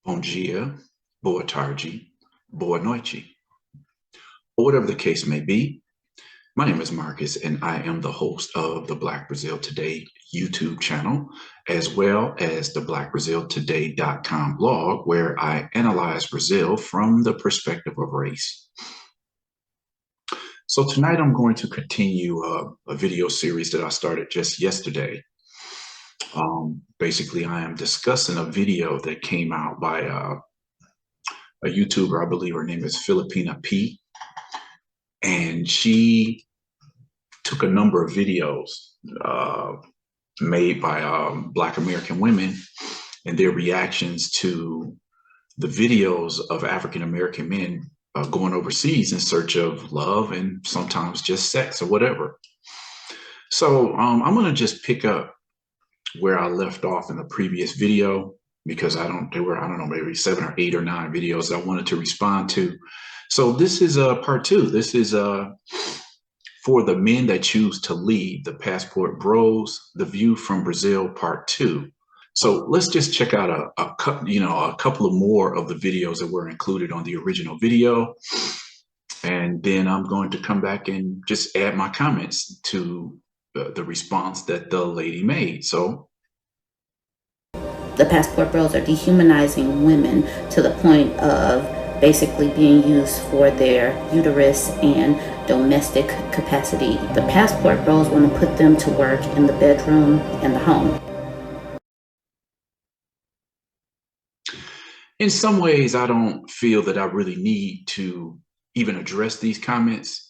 Bom dia, boa tarde, boa noite, or whatever the case may be. My name is Marcus, and I am the host of the Black Brazil Today YouTube channel, as well as the blackbraziltoday.com blog, where I analyze Brazil from the perspective of race. So tonight I'm going to continue a video series that I started just yesterday. Basically, I am discussing a video that came out by a YouTuber. I believe her name is Filipina P. And she took a number of videos made by Black American women and their reactions to the videos of African American men going overseas in search of love and sometimes just sex or whatever. So I'm going to just pick up where I left off in the previous video, because there were, I don't know, maybe 7 or 8 or 9 videos I wanted to respond to. So this is part 2. This is for the men that choose to leave, the Passport Bros, the View from Brazil, part 2. So let's just check out a couple of more of the videos that were included on the original video. And then I'm going to come back and just add my comments to the response that the lady made. So the Passport Bros are dehumanizing women to the point of basically being used for their uterus and domestic capacity. The Passport Bros want to put them to work in the bedroom and the home. In some ways, I don't feel that I really need to even address these comments.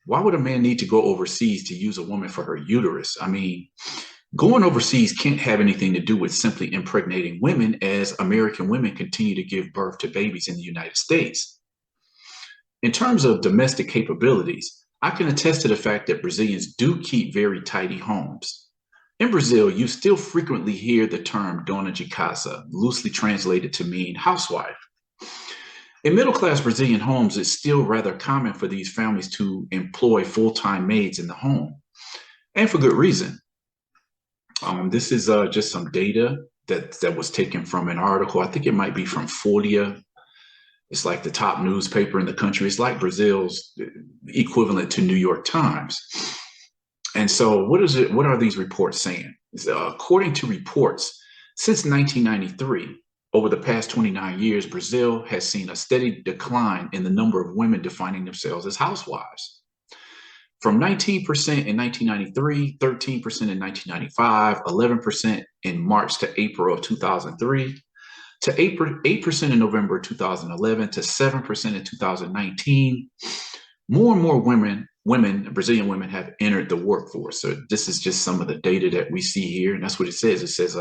Why would a man need to go overseas to use a woman for her uterus? I mean, going overseas can't have anything to do with simply impregnating women, as American women continue to give birth to babies in the United States. In terms of domestic capabilities, I can attest to the fact that Brazilians do keep very tidy homes. In Brazil, you still frequently hear the term dona de casa, loosely translated to mean housewife. In middle-class Brazilian homes, it's still rather common for these families to employ full-time maids in the home, and for good reason. This is just some data that was taken from an article. I think it might be from Folha. It's like the top newspaper in the country. It's like Brazil's equivalent to New York Times. And so what are these reports saying? According to reports, since 1993, over the past 29 years, Brazil has seen a steady decline in the number of women defining themselves as housewives. From 19% in 1993, 13% in 1995, 11% in March to April of 2003, to 8% in November 2011, to 7% in 2019. More and more Brazilian women have entered the workforce. So this is just some of the data that we see here. And that's what it says. It says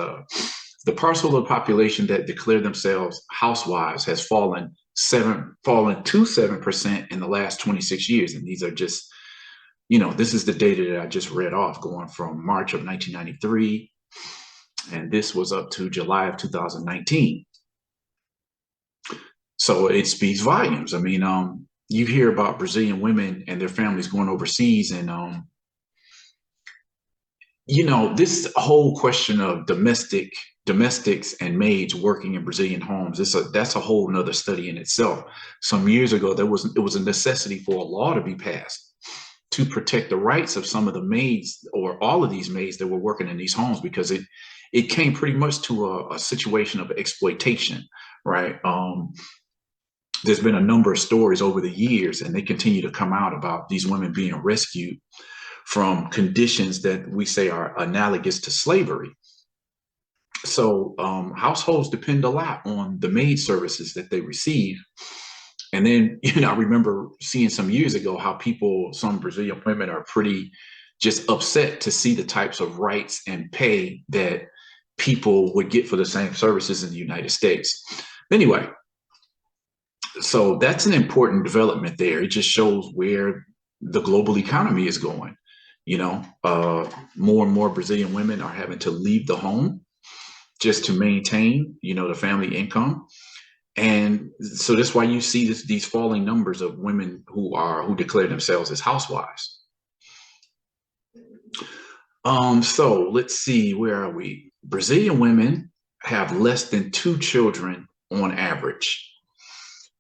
the parcel of the population that declare themselves housewives has fallen to 7% in the last 26 years. And these are just, this is the data that I just read off, going from March of 1993, and this was up to July of 2019. So it speaks volumes. I mean, you hear about Brazilian women and their families going overseas, and this whole question of domestics and maids working in Brazilian homes, that's a whole nother study in itself. Some years ago, it was a necessity for a law to be passed to protect the rights of some of the maids, or all of these maids that were working in these homes, because it came pretty much to a situation of exploitation, right? There's been a number of stories over the years, and they continue to come out about these women being rescued from conditions that we say are analogous to slavery. So households depend a lot on the maid services that they receive. And then, I remember seeing some years ago how some Brazilian women are pretty just upset to see the types of rights and pay that people would get for the same services in the United States. Anyway, so that's an important development there. It just shows where the global economy is going. More and more Brazilian women are having to leave the home just to maintain, the family income. And so that's why you see these falling numbers of women who declare themselves as housewives. So let's see, where are we? Brazilian women have less than 2 children on average.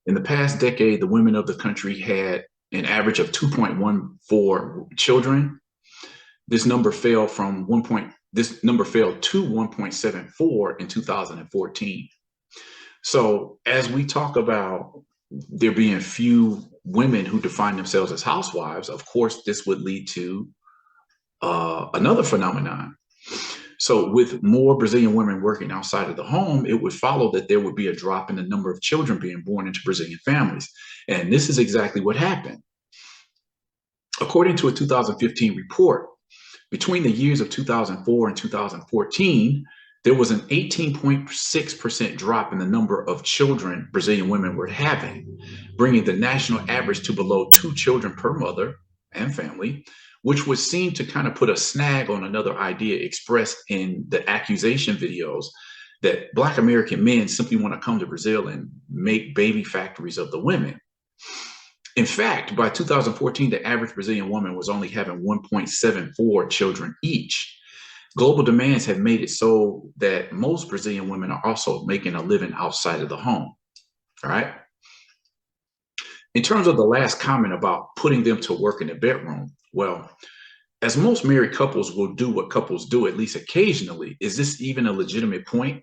In the past decade, the women of the country had an average of 2.14 children. This number fell to 1.74 in 2014. So as we talk about there being few women who define themselves as housewives, of course, this would lead to another phenomenon. So with more Brazilian women working outside of the home, it would follow that there would be a drop in the number of children being born into Brazilian families. And this is exactly what happened. According to a 2015 report, between the years of 2004 and 2014, there was an 18.6% drop in the number of children Brazilian women were having, bringing the national average to below 2 children per mother and family, which would seem to kind of put a snag on another idea expressed in the accusation videos that Black American men simply want to come to Brazil and make baby factories of the women. In fact, by 2014, the average Brazilian woman was only having 1.74 children each. Global demands have made it so that most Brazilian women are also making a living outside of the home. All right. In terms of the last comment about putting them to work in the bedroom, well, as most married couples will do what couples do, at least occasionally, is this even a legitimate point?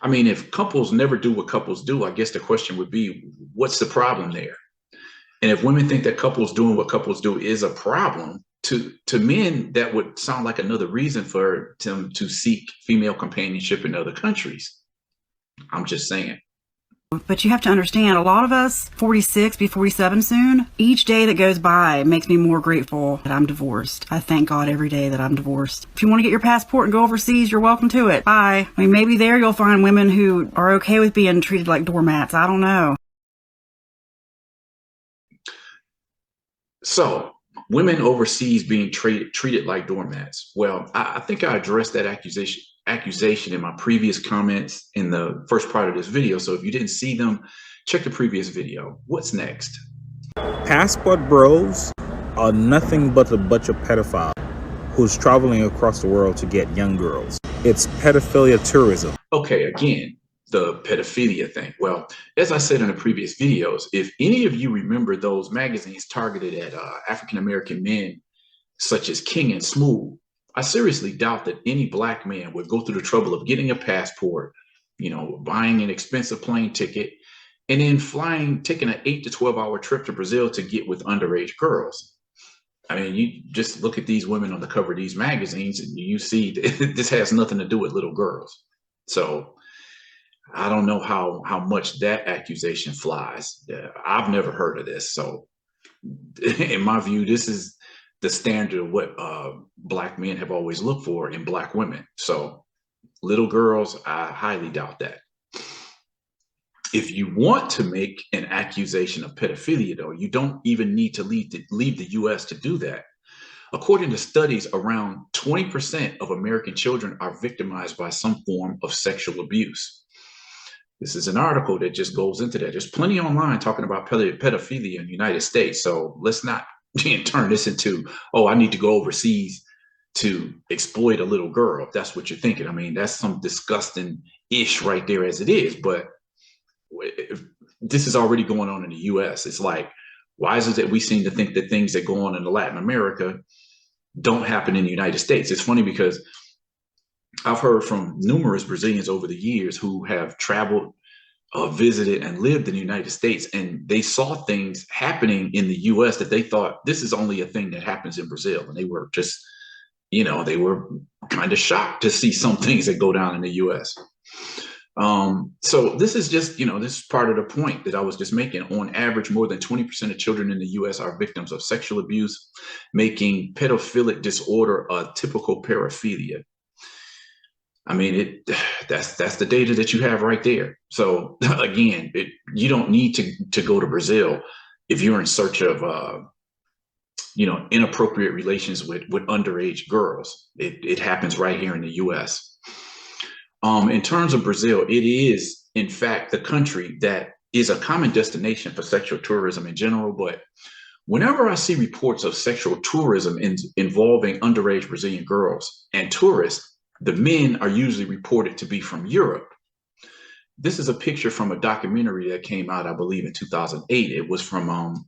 I mean, if couples never do what couples do, I guess the question would be, what's the problem there? And if women think that couples doing what couples do is a problem, to men, that would sound like another reason for them to seek female companionship in other countries. I'm just saying. But you have to understand, a lot of us, 46, be 47 soon, each day that goes by makes me more grateful that I'm divorced. I thank God every day that I'm divorced. If you want to get your passport and go overseas, you're welcome to it. Bye. I mean, maybe there you'll find women who are okay with being treated like doormats. I don't know. So, women overseas being treated like doormats. Well, I think I addressed that accusation in my previous comments in the first part of this video. So if you didn't see them, check the previous video. What's next? Passport bros are nothing but a bunch of pedophiles who's traveling across the world to get young girls. It's pedophilia tourism. Okay, again, the pedophilia thing. Well, as I said in the previous videos, if any of you remember those magazines targeted at African-American men, such as King and Smooth, I seriously doubt that any Black man would go through the trouble of getting a passport, buying an expensive plane ticket, and then taking an 8 to 12 hour trip to Brazil to get with underage girls. I mean, you just look at these women on the cover of these magazines and you see this has nothing to do with little girls. So I don't know how much that accusation flies. I've never heard of this. So in my view, this is the standard of what Black men have always looked for in Black women. So little girls, I highly doubt that. If you want to make an accusation of pedophilia, though, you don't even need to leave the US to do that. According to studies, around 20% of American children are victimized by some form of sexual abuse. This is an article that just goes into that. There's plenty online talking about pedophilia in the United States. So let's not turn this into, oh, I need to go overseas to exploit a little girl. If that's what you're thinking. I mean, that's some disgusting ish right there as it is. But if this is already going on in the US, it's like, why is it that we seem to think that things that go on in Latin America don't happen in the United States? It's funny because I've heard from numerous Brazilians over the years who have traveled, visited, and lived in the United States, and they saw things happening in the US that they thought this is only a thing that happens in Brazil. And they were just, they were kind of shocked to see some things that go down in the US. So this is just, this is part of the point that I was just making. On average, more than 20% of children in the US are victims of sexual abuse, making pedophilic disorder a typical paraphilia. I mean, that's the data that you have right there. So again, you don't need to go to Brazil if you're in search of, inappropriate relations with underage girls. It happens right here in the US. In terms of Brazil, it is, in fact, the country that is a common destination for sexual tourism in general. But whenever I see reports of sexual tourism involving underage Brazilian girls and tourists, the men are usually reported to be from Europe. This is a picture from a documentary that came out, I believe, in 2008. It was from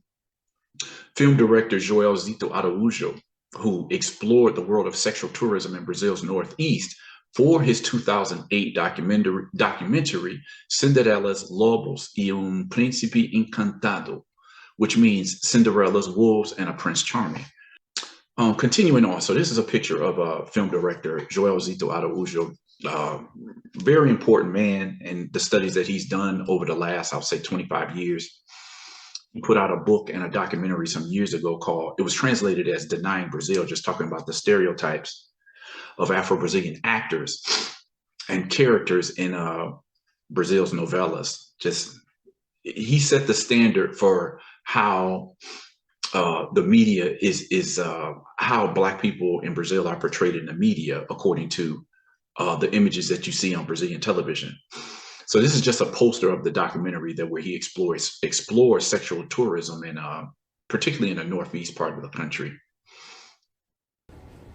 film director Joel Zito Araújo, who explored the world of sexual tourism in Brazil's Northeast for his 2008 documentary Cinderella's Lobos e Príncipe Encantado, which means Cinderella's Wolves and a Prince Charming. Continuing on, so this is a picture of film director Joel Zito Araújo, very important man in the studies that he's done over the last, I'll say, 25 years. He put out a book and a documentary some years ago called, it was translated as Denying Brazil, just talking about the stereotypes of Afro-Brazilian actors and characters in Brazil's novellas. Just, he set the standard for how the media is how Black people in Brazil are portrayed in the media, according to the images that you see on Brazilian television. So this is just a poster of the documentary that where he explores sexual tourism in particularly in the northeast part of the country.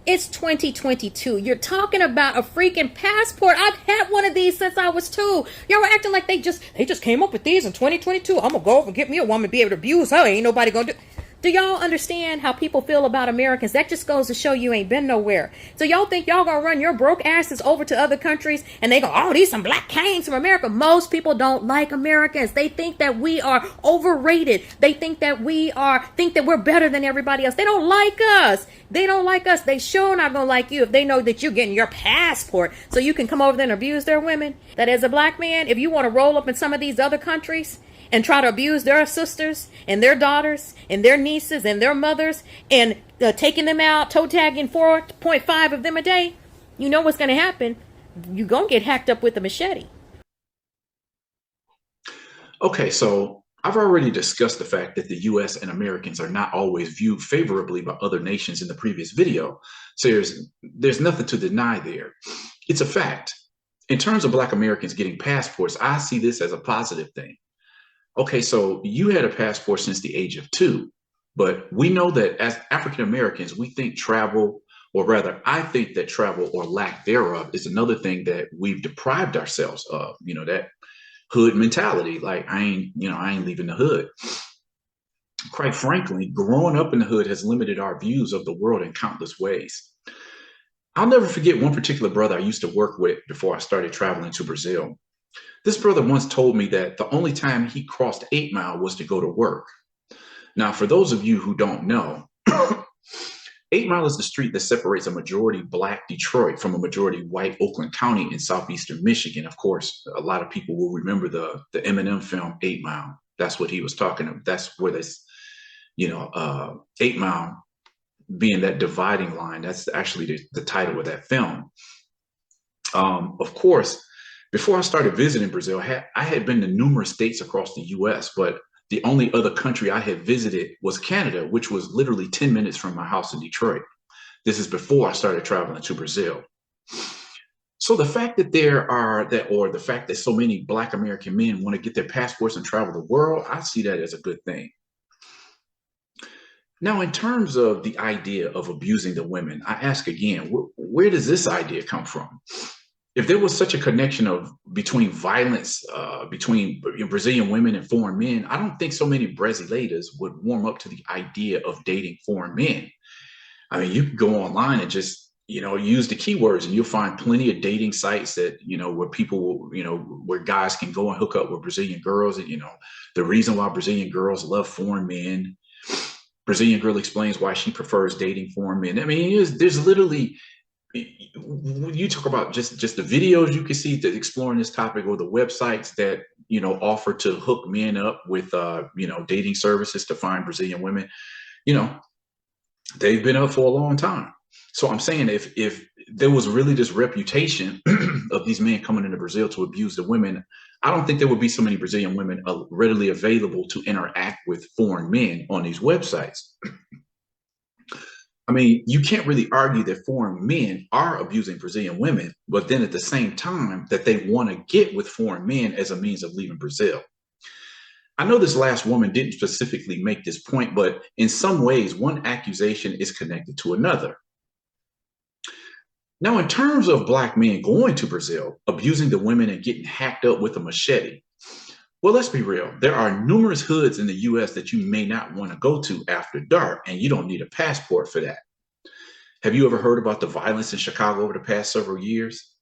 It's 2022. You're talking about a freaking passport. I've had one of these since I was 2. Y'all were acting like they just came up with these in 2022. I'm gonna go over and get me a woman, be able to abuse her. Ain't nobody gonna do. Do y'all understand how people feel about Americans? That just goes to show you ain't been nowhere. So y'all think y'all gonna run your broke asses over to other countries and they go, oh, these some black kings from America. Most people don't like Americans. They think that we are overrated. They think that we're better than everybody else. They don't like us. They don't like us. They sure not gonna like you if they know that you're getting your passport so you can come over there and abuse their women. That as a black man, if you want to roll up in some of these other countries and try to abuse their sisters and their daughters and their nieces and their mothers and taking them out, toe tagging 4.5 of them a day, you know what's going to happen. You're going to get hacked up with a machete. Okay, so I've already discussed the fact that the US and Americans are not always viewed favorably by other nations in the previous video. So there's nothing to deny there. It's a fact. In terms of Black Americans getting passports, I see this as a positive thing. Okay, so you had a passport since the age of 2, but we know that as African Americans, we think travel, or rather, I think that travel or lack thereof is another thing that we've deprived ourselves of. You know, that hood mentality, like I ain't leaving the hood. Quite frankly, growing up in the hood has limited our views of the world in countless ways. I'll never forget one particular brother I used to work with before I started traveling to Brazil. This brother once told me that the only time he crossed 8 Mile was to go to work. Now, for those of you who don't know, 8 Mile is the street that separates a majority Black Detroit from a majority white Oakland County in southeastern Michigan. Of course, a lot of people will remember the Eminem film 8 Mile. That's what he was talking about. That's where this, 8 Mile being that dividing line. That's actually the title of that film. Of course, before I started visiting Brazil, I had been to numerous states across the US, but the only other country I had visited was Canada, which was literally 10 minutes from my house in Detroit. This is before I started traveling to Brazil. So the fact that the fact that so many Black American men want to get their passports and travel the world, I see that as a good thing. Now, in terms of the idea of abusing the women, I ask again, where does this idea come from? If there was such a connection between violence between Brazilian women and foreign men, I don't think so many Brasileiras would warm up to the idea of dating foreign men. I mean, you can go online and just, use the keywords and you'll find plenty of dating sites that, where people, where guys can go and hook up with Brazilian girls. And, the reason why Brazilian girls love foreign men. Brazilian girl explains why she prefers dating foreign men. I mean, there's literally, you talk about just the videos you can see that exploring this topic, or the websites that offer to hook men up with dating services to find Brazilian women. They've been up for a long time. So I'm saying if there was really this reputation of these men coming into Brazil to abuse the women, I don't think there would be so many Brazilian women readily available to interact with foreign men on these websites. I mean, you can't really argue that foreign men are abusing Brazilian women, but then at the same time that they want to get with foreign men as a means of leaving Brazil. I know this last woman didn't specifically make this point, but in some ways, one accusation is connected to another. Now, in terms of Black men going to Brazil, abusing the women and getting hacked up with a machete, well, let's be real. There are numerous hoods in the US that you may not want to go to after dark, and you don't need a passport for that. Have you ever heard about the violence in Chicago over the past several years?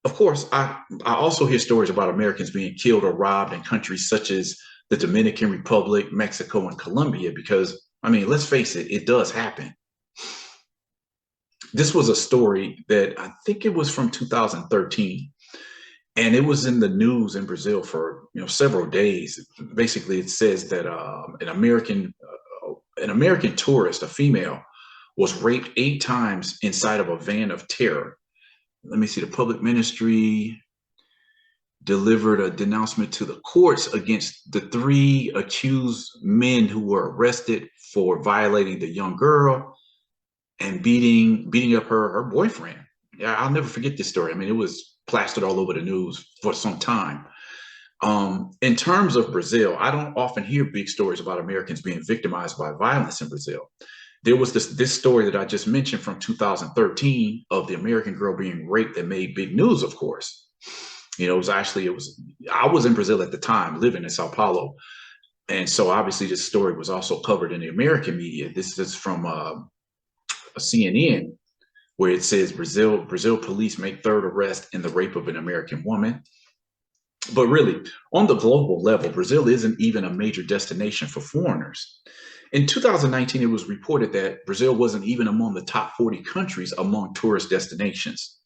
Of course, I also hear stories about Americans being killed or robbed in countries such as the Dominican Republic, Mexico, and Colombia, because, I mean, let's face it, it does happen. This was a story that I think it was from 2013, and it was in the news in Brazil for several days. Basically, it says that an American tourist, a female, was raped 8 times inside of a van of terror. Let me see. The public ministry delivered a denouncement to the courts against the 3 accused men who were arrested for violating the young girl and beating up her boyfriend. Yeah, I'll never forget this story. I mean, it was plastered all over the news for some time. In terms of Brazil, I don't often hear big stories about Americans being victimized by violence in Brazil. There was this story that I just mentioned from 2013 of the American girl being raped that made big news, of course. I was in Brazil at the time, living in Sao Paulo. And so obviously this story was also covered in the American media. This is from a CNN, where it says Brazil police make 3rd arrest in the rape of an American woman. But really, on the global level, Brazil isn't even a major destination for foreigners. In 2019, it was reported that Brazil wasn't even among the top 40 countries among tourist destinations.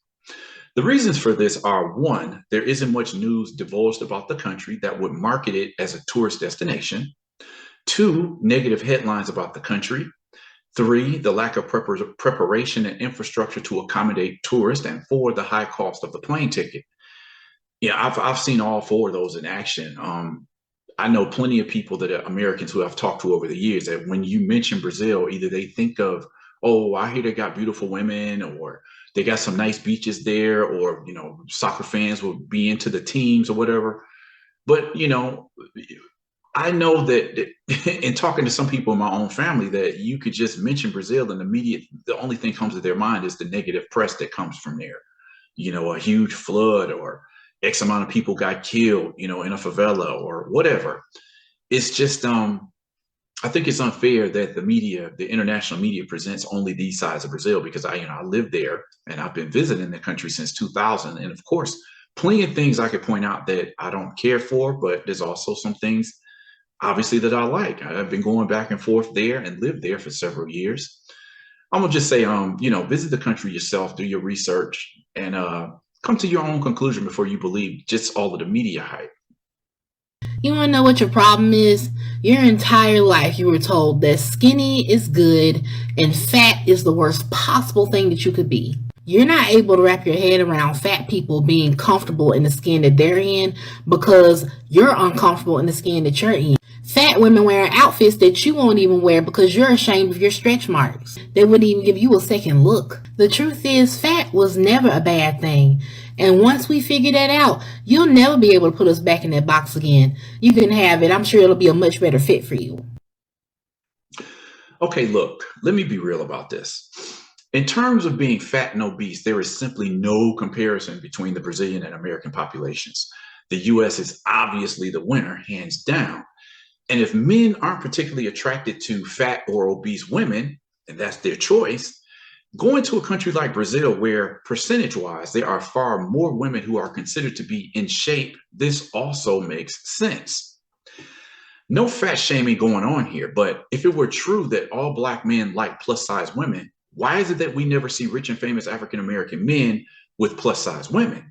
The reasons for this are: 1, there isn't much news divulged about the country that would market it as a tourist destination. 2, negative headlines about the country. 3, the lack of preparation and infrastructure to accommodate tourists. And 4, the high cost of the plane ticket. Yeah, I've seen all 4 of those in action. I know plenty of people that are Americans who I've talked to over the years that when you mention Brazil, either they think of, oh, I hear they got beautiful women, or they got some nice beaches there, or, soccer fans will be into the teams or whatever. But, I know that in talking to some people in my own family, that you could just mention Brazil and the only thing comes to their mind is the negative press that comes from there. A huge flood, or X amount of people got killed, in a favela or whatever. It's just, I think it's unfair that the international media presents only these sides of Brazil, because I live there and I've been visiting the country since 2000. And of course, plenty of things I could point out that I don't care for, but there's also some things obviously that I like. I've been going back and forth there and lived there for several years. I'm gonna just say, visit the country yourself, do your research, and come to your own conclusion before you believe just all of the media hype. You want to know what your problem is? Your entire life you were told that skinny is good and fat is the worst possible thing that you could be. You're not able to wrap your head around fat people being comfortable in the skin that they're in because you're uncomfortable in the skin that you're in. Fat women wearing outfits that you won't even wear because you're ashamed of your stretch marks. They wouldn't even give you a second look. The truth is, fat was never a bad thing. And once we figure that out, you'll never be able to put us back in that box again. You can have it. I'm sure it'll be a much better fit for you. Okay, look, let me be real about this. In terms of being fat and obese, there is simply no comparison between the Brazilian and American populations. The US is obviously the winner, hands down. And if men aren't particularly attracted to fat or obese women, and that's their choice, going to a country like Brazil, where percentage-wise there are far more women who are considered to be in shape, this also makes sense. No fat shaming going on here, but if it were true that all Black men like plus-size women, why is it that we never see rich and famous African-American men with plus-size women?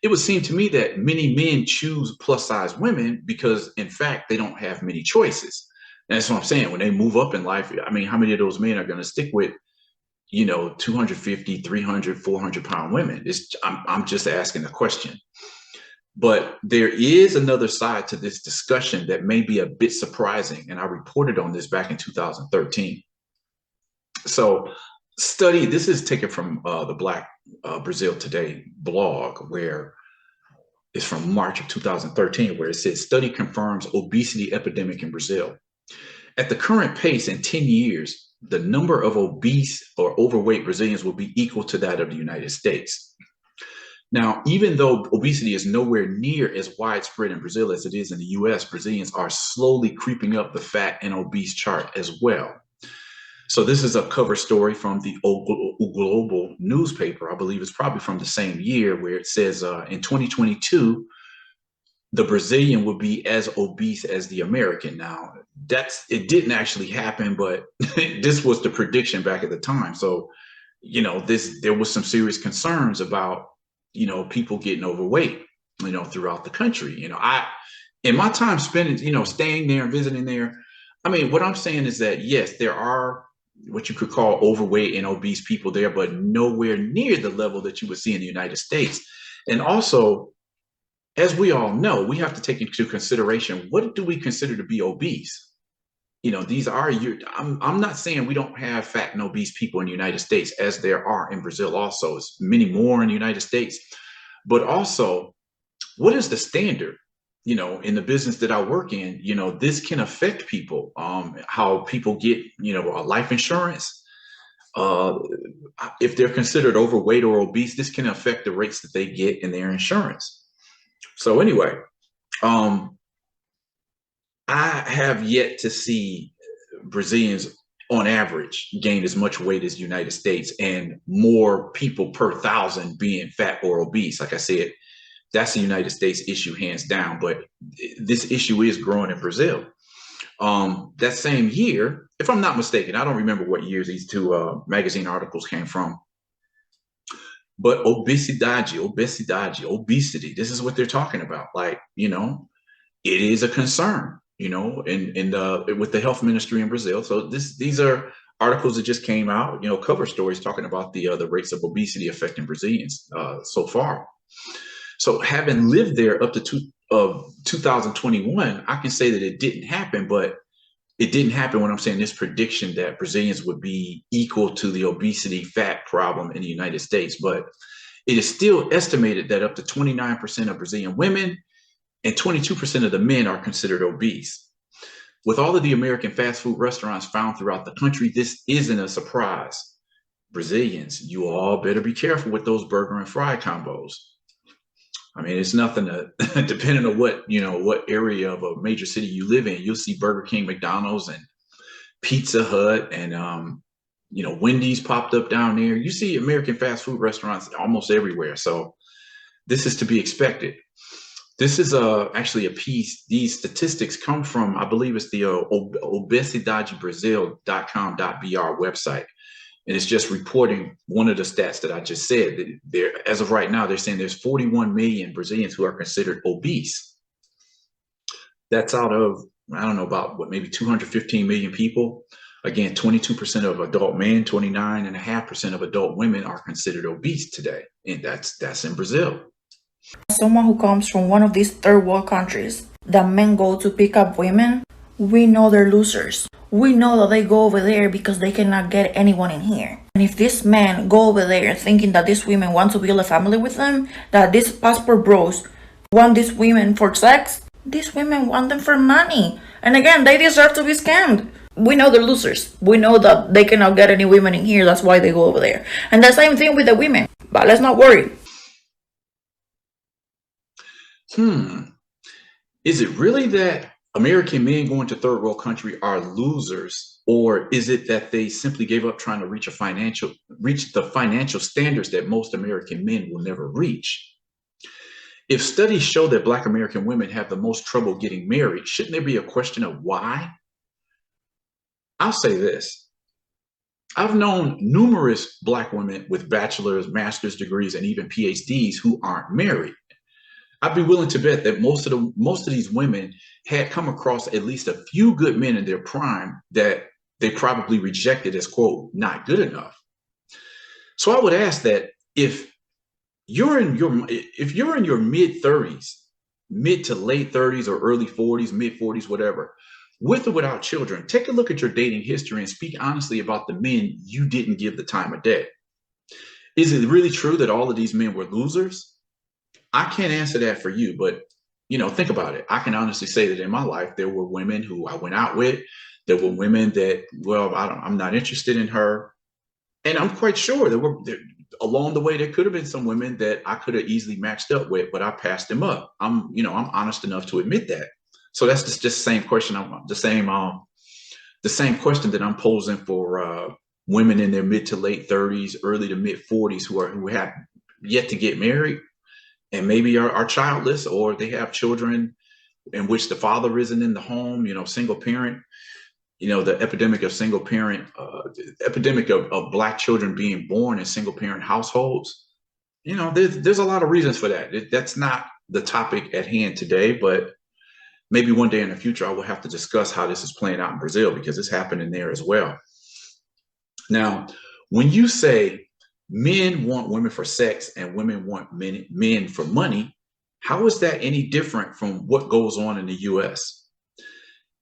It would seem to me that many men choose plus-size women because, in fact, they don't have many choices. And that's what I'm saying. When they move up in life, I mean, how many of those men are going to stick with 250, 300, 400-pound women? I'm just asking a question. But there is another side to this discussion that may be a bit surprising, and I reported on this back in 2013. So this is taken from the Black Brazil Today blog, where it's from March of 2013, where it says, study confirms obesity epidemic in Brazil. At the current pace, in 10 years, the number of obese or overweight Brazilians will be equal to that of the United States. Now, even though obesity is nowhere near as widespread in Brazil as it is in the US, Brazilians are slowly creeping up the fat and obese chart as well. So this is a cover story from the O Globo newspaper. I believe it's probably from the same year, where it says in 2022, the Brazilian will be as obese as the American. Now, it didn't actually happen, but this was the prediction back at the time. So, there was some serious concerns about, people getting overweight, throughout the country. In my time spending, staying there and visiting there, I mean, what I'm saying is that, yes, there are what you could call overweight and obese people there, but nowhere near the level that you would see in the United States. And also, as we all know, we have to take into consideration, what do we consider to be obese? These are I'm not saying we don't have fat and obese people in the United States, as there are in Brazil also. It's many more in the United States. But also, what is the standard? In the business that I work in, this can affect people, how people get, a life insurance. If they're considered overweight or obese, this can affect the rates that they get in their insurance. So anyway, I have yet to see Brazilians on average gain as much weight as the United States, and more people per thousand being fat or obese. Like I said, that's the United States issue hands down, but this issue is growing in Brazil. That same year, if I'm not mistaken, I don't remember what years these two magazine articles came from, but obesity, this is what they're talking about. Like, it is a concern, with the health ministry in Brazil. So these are articles that just came out, cover stories talking about the rates of obesity affecting Brazilians so far. So having lived there up to 2021, I can say that it didn't happen, but it didn't happen when I'm saying this prediction that Brazilians would be equal to the obesity fat problem in the United States. But it is still estimated that up to 29% of Brazilian women and 22% of the men are considered obese. With all of the American fast food restaurants found throughout the country, this isn't a surprise. Brazilians, you all better be careful with those burger and fry combos. I mean, it's nothing to, depending on what area of a major city you live in, you'll see Burger King, McDonald's, and Pizza Hut, and, Wendy's popped up down there. You see American fast food restaurants almost everywhere. So this is to be expected. This is actually a piece. These statistics come from, I believe it's the obesidadebrasil.com.br website. And it's just reporting one of the stats that I just said. As of right now, they're saying there's 41 million Brazilians who are considered obese. That's out of, I don't know, about maybe 215 million people. Again, 22% of adult men, 29.5% of adult women are considered obese today. And that's in Brazil. Someone who comes from one of these third world countries that men go to pick up women, we know they're losers. We know that they go over there because they cannot get anyone in here. And if these men go over there thinking that these women want to build a family with them, that these passport bros want these women for sex, these women want them for money. And again, they deserve to be scammed. We know they're losers. We know that they cannot get any women in here. That's why they go over there. And the same thing with the women. But let's not worry. Is it really that American men going to third world country are losers, or is it that they simply gave up trying to reach the financial standards that most American men will never reach? If studies show that Black American women have the most trouble getting married, shouldn't there be a question of why? I'll say this. I've known numerous Black women with bachelor's, master's degrees, and even PhDs who aren't married. I'd be willing to bet that most of these women had come across at least a few good men in their prime that they probably rejected as, quote, not good enough. So I would ask that if you're in your mid 30s, mid to late 30s or early 40s, mid 40s, whatever, with or without children, take a look at your dating history and speak honestly about the men you didn't give the time of day. Is it really true that all of these men were losers? I can't answer that for you, but think about it. I can honestly say that in my life, there were women who I went out with There were women that, well, I'm not interested in her. And I'm quite sure along the way, there could have been some women that I could have easily matched up with, but I passed them up. I'm honest enough to admit that. So that's just the same question. The same question that I'm posing for women in their mid to late 30s, early to mid 40s who have yet to get married and maybe are childless, or they have children in which the father isn't in the home, single parent. The epidemic of single parent, epidemic of Black children being born in single parent households. There's a lot of reasons for that. That's not the topic at hand today, but maybe one day in the future, I will have to discuss how this is playing out in Brazil, because it's happening there as well. Now, when you say men want women for sex and women want men for money, how is that any different from what goes on in the US?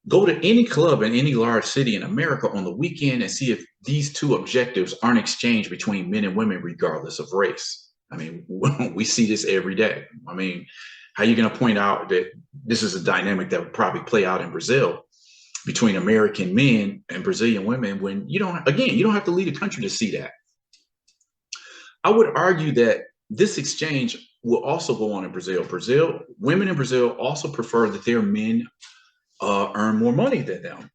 Go to any club in any large city in America on the weekend and see if these two objectives aren't exchanged between men and women, regardless of race. I mean, we see this every day. I mean, how are you going to point out that this is a dynamic that would probably play out in Brazil between American men and Brazilian women when you don't have to leave the country to see that? I would argue that this exchange will also go on in Brazil. Women in Brazil also prefer that their men earn more money than them.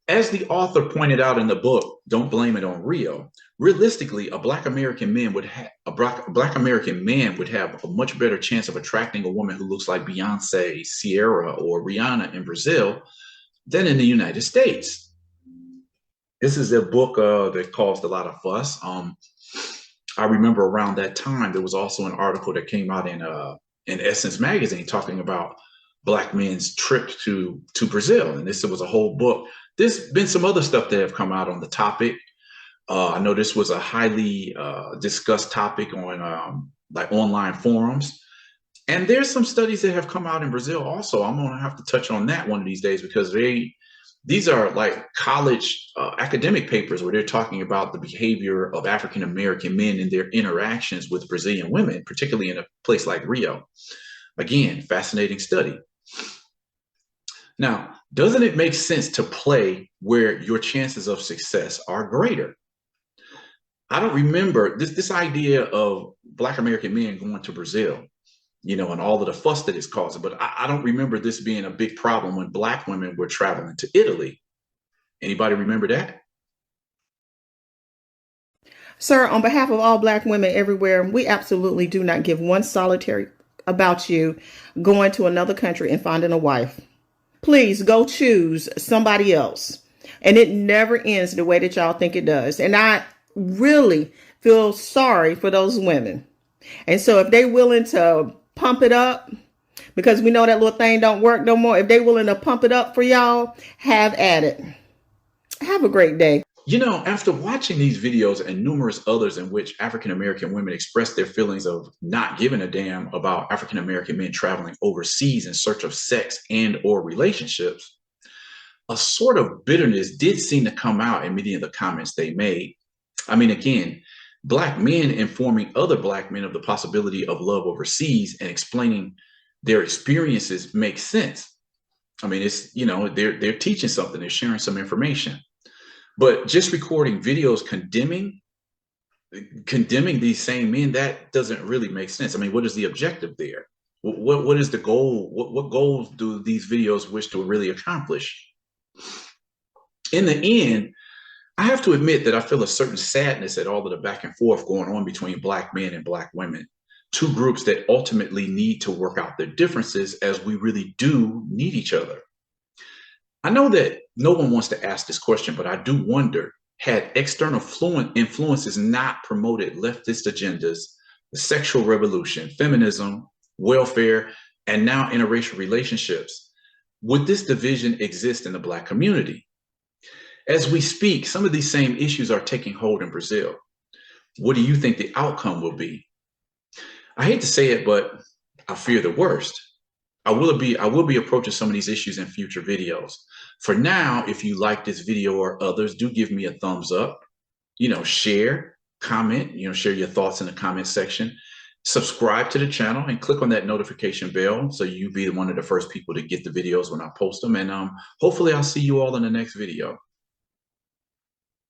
As the author pointed out in the book, Don't Blame It on Rio, realistically, a Black American man would have a much better chance of attracting a woman who looks like Beyonce, Sierra, or Rihanna in Brazil than in the United States. This is a book that caused a lot of fuss. I remember around that time, there was also an article that came out in Essence magazine talking about Black men's trip to Brazil. And this was a whole book. There's been some other stuff that have come out on the topic. I know this was a highly discussed topic on like online forums. And there's some studies that have come out in Brazil also. I'm going to have to touch on that one of these days, because these are like college academic papers where they're talking about the behavior of African-American men in their interactions with Brazilian women, particularly in a place like Rio. Again, fascinating study. Now, doesn't it make sense to play where your chances of success are greater? I don't remember this idea of Black American men going to Brazil, and all of the fuss that it's causing, but I don't remember this being a big problem when Black women were traveling to Italy. Anybody remember that? Sir, on behalf of all Black women everywhere, we absolutely do not give one solitary about you going to another country and finding a wife. Please go choose somebody else. And it never ends the way that y'all think it does. And I really feel sorry for those women. And so if they willing to pump it up, because we know that little thing don't work no more, if they willing to pump it up for y'all, have at it. Have a great day. After watching these videos and numerous others in which African-American women express their feelings of not giving a damn about African-American men traveling overseas in search of sex and or relationships, a sort of bitterness did seem to come out in many of the comments they made. I mean, again, Black men informing other Black men of the possibility of love overseas and explaining their experiences makes sense. I mean, it's, they're teaching something, they're sharing some information. But just recording videos condemning these same men, that doesn't really make sense. I mean, what is the objective there? What is the goal? What goals do these videos wish to really accomplish? In the end, I have to admit that I feel a certain sadness at all of the back and forth going on between Black men and Black women, two groups that ultimately need to work out their differences, as we really do need each other. I know that no one wants to ask this question, but I do wonder, had external influences not promoted leftist agendas, the sexual revolution, feminism, welfare, and now interracial relationships, would this division exist in the Black community? As we speak, some of these same issues are taking hold in Brazil. What do you think the outcome will be? I hate to say it, but I fear the worst. I will be approaching some of these issues in future videos. For now, if you like this video or others, do give me a thumbs up, share, comment, share your thoughts in the comment section. Subscribe to the channel and click on that notification bell so you be one of the first people to get the videos when I post them. And hopefully I'll see you all in the next video.